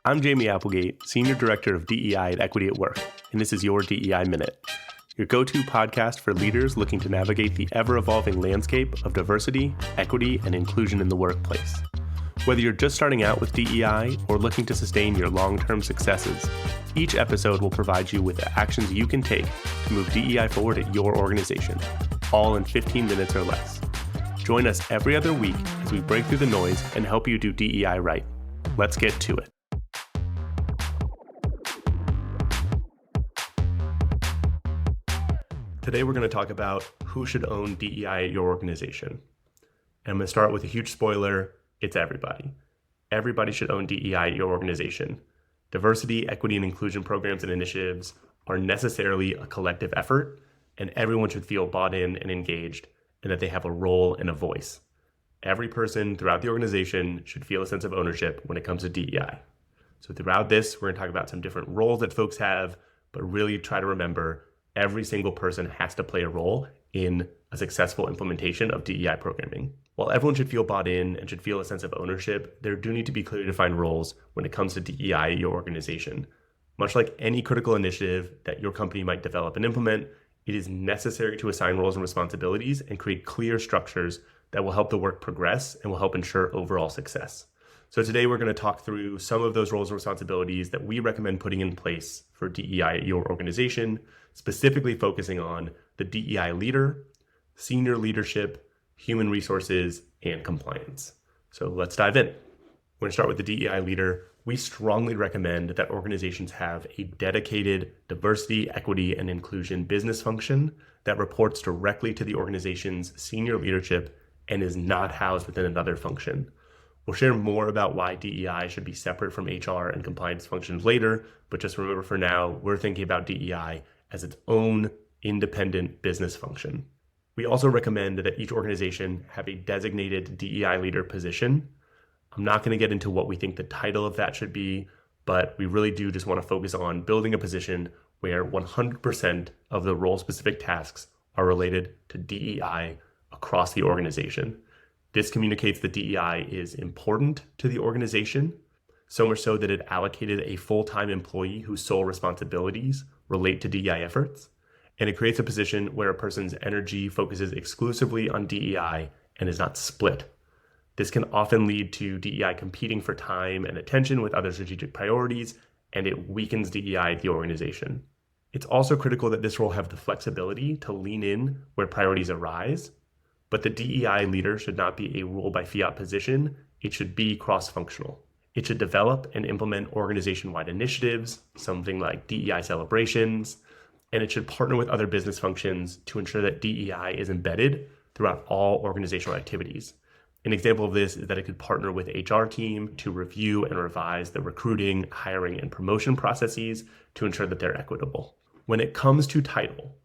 I'm Jamey Applegate, Senior Director of DEI at Equity at Work, and this is your DEI Minute, your go-to podcast for leaders looking to navigate the ever-evolving landscape of diversity, equity, and inclusion in the workplace. Whether you're just starting out with DEI or looking to sustain your long-term successes, each episode will provide you with the actions you can take to move DEI forward at your organization, all in 15 minutes or less. Join us every other week as we break through the noise and help you do DEI right. Let's get to it. Today we're going to talk about who should own DEI at your organization. And I'm going to start with a huge spoiler. It's everybody. Everybody should own DEI at your organization. Diversity, equity, and inclusion programs and initiatives are necessarily a collective effort, and everyone should feel bought in and engaged, and that they have a role and a voice. Every person throughout the organization should feel a sense of ownership when it comes to DEI. So throughout this, we're going to talk about some different roles that folks have, but really try to remember every single person has to play a role in a successful implementation of DEI programming. While everyone should feel bought in and should feel a sense of ownership, there do need to be clearly defined roles when it comes to DEI at your organization. Much like any critical initiative that your company might develop and implement, it is necessary to assign roles and responsibilities and create clear structures that will help the work progress and will help ensure overall success. So today we're going to talk through some of those roles and responsibilities that we recommend putting in place for DEI at your organization, specifically focusing on the DEI leader, senior leadership, human resources, and compliance. So let's dive in. We're going to start with the DEI leader. We strongly recommend that organizations have a dedicated diversity, equity, and inclusion business function that reports directly to the organization's senior leadership and is not housed within another function. We'll share more about why DEI should be separate from HR and compliance functions later, but just remember for now, we're thinking about DEI as its own independent business function. We also recommend that each organization have a designated DEI leader position. I'm not going to get into what we think the title of that should be, but we really do just want to focus on building a position where 100% of the role-specific tasks are related to DEI across the organization. This communicates that DEI is important to the organization, so much so that it allocated a full-time employee whose sole responsibilities relate to DEI efforts. And it creates a position where a person's energy focuses exclusively on DEI and is not split. This can often lead to DEI competing for time and attention with other strategic priorities, and it weakens DEI at the organization. It's also critical that this role have the flexibility to lean in where priorities arise, but the DEI leader should not be a rule by fiat position. It should be cross-functional. It should develop and implement organization-wide initiatives, something like DEI celebrations, and it should partner with other business functions to ensure that DEI is embedded throughout all organizational activities. An example of this is that it could partner with HR team to review and revise the recruiting, hiring, and promotion processes to ensure that they're equitable. When it comes to title,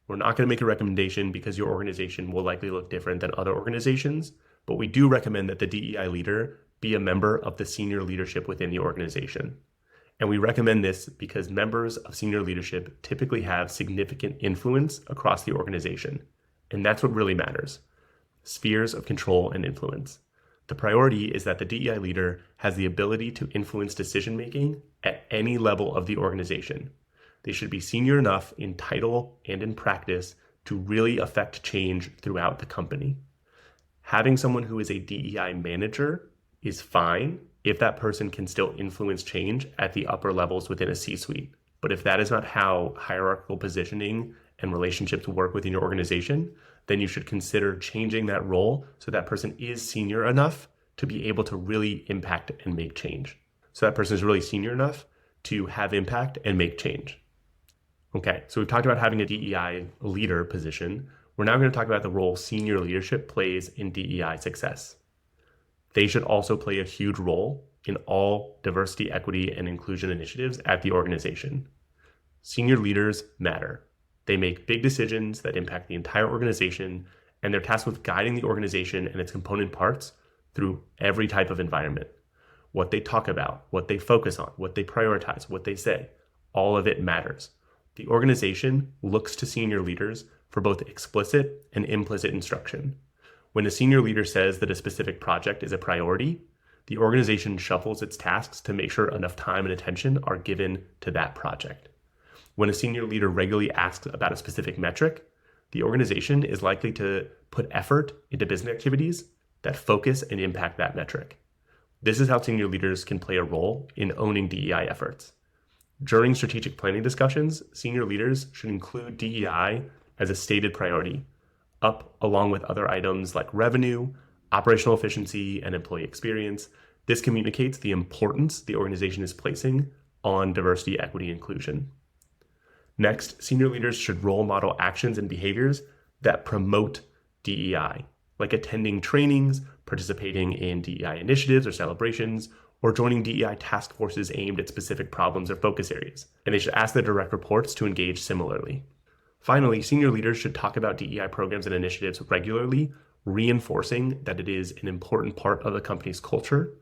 we're not going to make a recommendation because your organization will likely look different than other organizations, but we do recommend that the DEI leader be a member of the senior leadership within the organization. And we recommend this because members of senior leadership typically have significant influence across the organization. And that's what really matters. Spheres of control and influence. The priority is that the DEI leader has the ability to influence decision-making at any level of the organization. They should be senior enough in title and in practice to really affect change throughout the company. Having someone who is a DEI manager is fine if that person can still influence change at the upper levels within a C-suite. But if that is not how hierarchical positioning and relationships work within your organization, then you should consider changing that role so that person is senior enough to be able to really impact and make change. So that person is really senior enough to have impact and make change. Okay, so we've talked about having a DEI leader position. We're now going to talk about the role senior leadership plays in DEI success. They should also play a huge role in all diversity, equity, and inclusion initiatives at the organization. Senior leaders matter. They make big decisions that impact the entire organization, and they're tasked with guiding the organization and its component parts through every type of environment. What they talk about, what they focus on, what they prioritize, what they say, all of it matters. The organization looks to senior leaders for both explicit and implicit instruction. When a senior leader says that a specific project is a priority, the organization shuffles its tasks to make sure enough time and attention are given to that project. When a senior leader regularly asks about a specific metric, the organization is likely to put effort into business activities that focus and impact that metric. This is how senior leaders can play a role in owning DEI efforts. During strategic planning discussions, senior leaders should include DEI as a stated priority, up along with other items like revenue, operational efficiency, and employee experience. This communicates the importance the organization is placing on diversity, equity, and inclusion. Next, senior leaders should role model actions and behaviors that promote DEI, like attending trainings, participating in DEI initiatives or celebrations, or joining DEI task forces aimed at specific problems or focus areas. And they should ask their direct reports to engage similarly. Finally, senior leaders should talk about DEI programs and initiatives regularly, reinforcing that it is an important part of the company's culture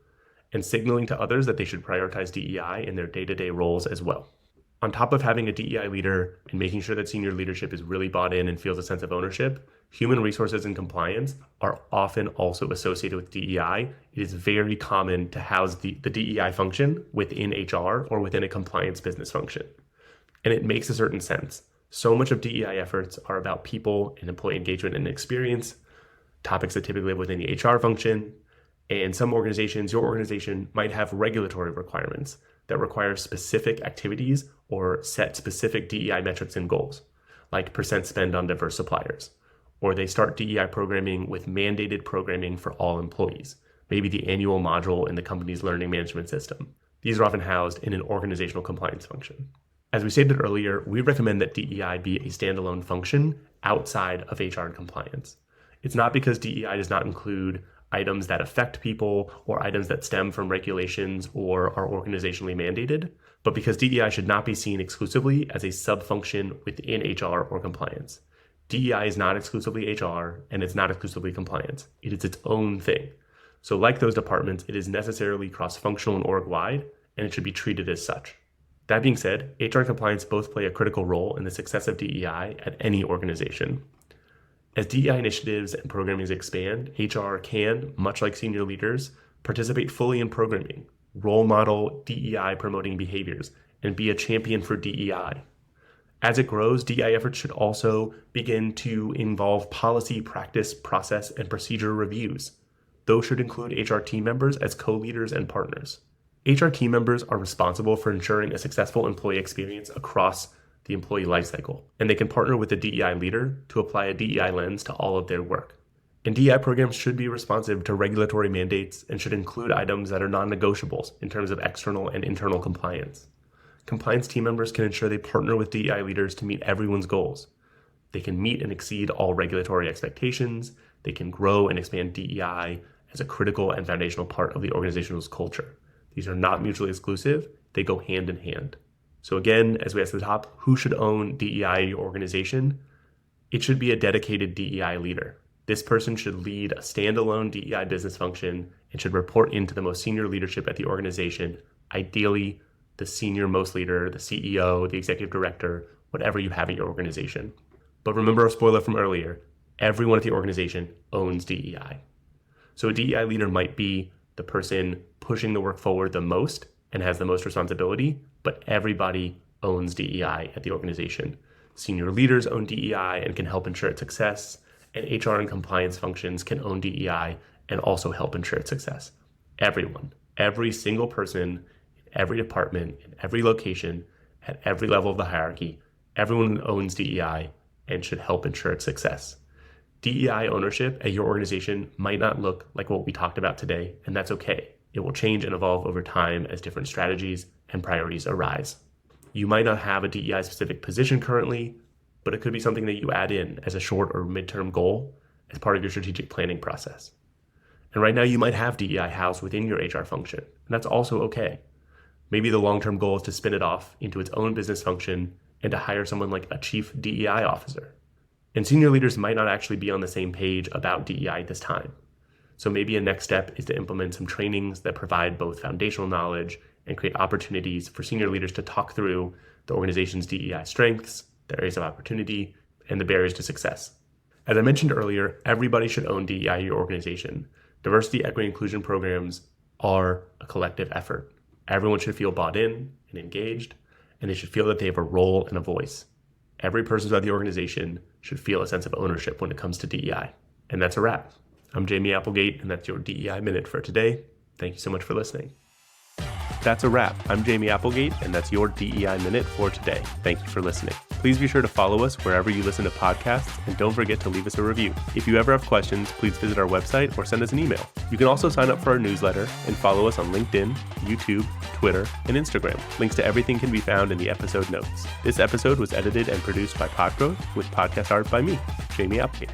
and signaling to others that they should prioritize DEI in their day-to-day roles as well. On top of having a DEI leader and making sure that senior leadership is really bought in and feels a sense of ownership, human resources and compliance are often also associated with DEI. It is very common to house the DEI function within HR or within a compliance business function. And it makes a certain sense. So much of DEI efforts are about people and employee engagement and experience, topics that typically live within the HR function. And some organizations, your organization, might have regulatory requirements that require specific activities or set specific DEI metrics and goals, like percent spend on diverse suppliers. Or they start DEI programming with mandated programming for all employees, maybe the annual module in the company's learning management system. These are often housed in an organizational compliance function. As we stated earlier, we recommend that DEI be a standalone function outside of HR and compliance. It's not because DEI does not include items that affect people or items that stem from regulations or are organizationally mandated, but because DEI should not be seen exclusively as a sub-function within HR or compliance. DEI is not exclusively HR and it's not exclusively compliance. It is its own thing. So like those departments, it is necessarily cross-functional and org-wide, and it should be treated as such. That being said, HR and compliance both play a critical role in the success of DEI at any organization. As DEI initiatives and programming expand, HR can, much like senior leaders, participate fully in programming, role model DEI promoting behaviors, and be a champion for DEI. As it grows, DEI efforts should also begin to involve policy, practice, process, and procedure reviews. Those should include HR team members as co-leaders and partners. HR team members are responsible for ensuring a successful employee experience across the employee lifecycle, and they can partner with the DEI leader to apply a DEI lens to all of their work. And DEI programs should be responsive to regulatory mandates and should include items that are non-negotiables in terms of external and internal compliance. Compliance team members can ensure they partner with DEI leaders to meet everyone's goals. They can meet and exceed all regulatory expectations. They can grow and expand DEI as a critical and foundational part of the organization's culture. These are not mutually exclusive. They go hand in hand. So again, as we asked at the top, who should own DEI in your organization? It should be a dedicated DEI leader. This person should lead a standalone DEI business function and should report into the most senior leadership at the organization, ideally the senior most leader, the CEO, the executive director, whatever you have at your organization. But remember our spoiler from earlier, everyone at the organization owns DEI. So a DEI leader might be the person pushing the work forward the most and has the most responsibility, but everybody owns DEI at the organization. Senior leaders own DEI and can help ensure its success, and HR and compliance functions can own DEI and also help ensure its success. Everyone, every single person, in every department, in every location, at every level of the hierarchy, everyone owns DEI and should help ensure its success. DEI ownership at your organization might not look like what we talked about today, and that's okay. It will change and evolve over time as different strategies and priorities arise. You might not have a DEI specific position currently, but it could be something that you add in as a short or midterm goal as part of your strategic planning process. And right now you might have DEI housed within your HR function, and that's also okay. Maybe the long-term goal is to spin it off into its own business function and to hire someone like a chief DEI officer. And senior leaders might not actually be on the same page about DEI at this time. So maybe a next step is to implement some trainings that provide both foundational knowledge and create opportunities for senior leaders to talk through the organization's DEI strengths, the areas of opportunity, and the barriers to success. As I mentioned earlier, everybody should own DEI in your organization. Diversity, equity, inclusion programs are a collective effort. Everyone should feel bought in and engaged, and they should feel that they have a role and a voice. Every person throughout the organization should feel a sense of ownership when it comes to DEI. And that's a wrap. I'm Jamey Applegate, and that's your DEI Minute for today. Thank you so much for listening. That's a wrap. I'm Jamey Applegate, and that's your DEI Minute for today. Thank you for listening. Please be sure to follow us wherever you listen to podcasts, and don't forget to leave us a review. If you ever have questions, please visit our website or send us an email. You can also sign up for our newsletter and follow us on LinkedIn, YouTube, Twitter, and Instagram. Links to everything can be found in the episode notes. This episode was edited and produced by Podgrowth with podcast art by me, Jamey Applegate.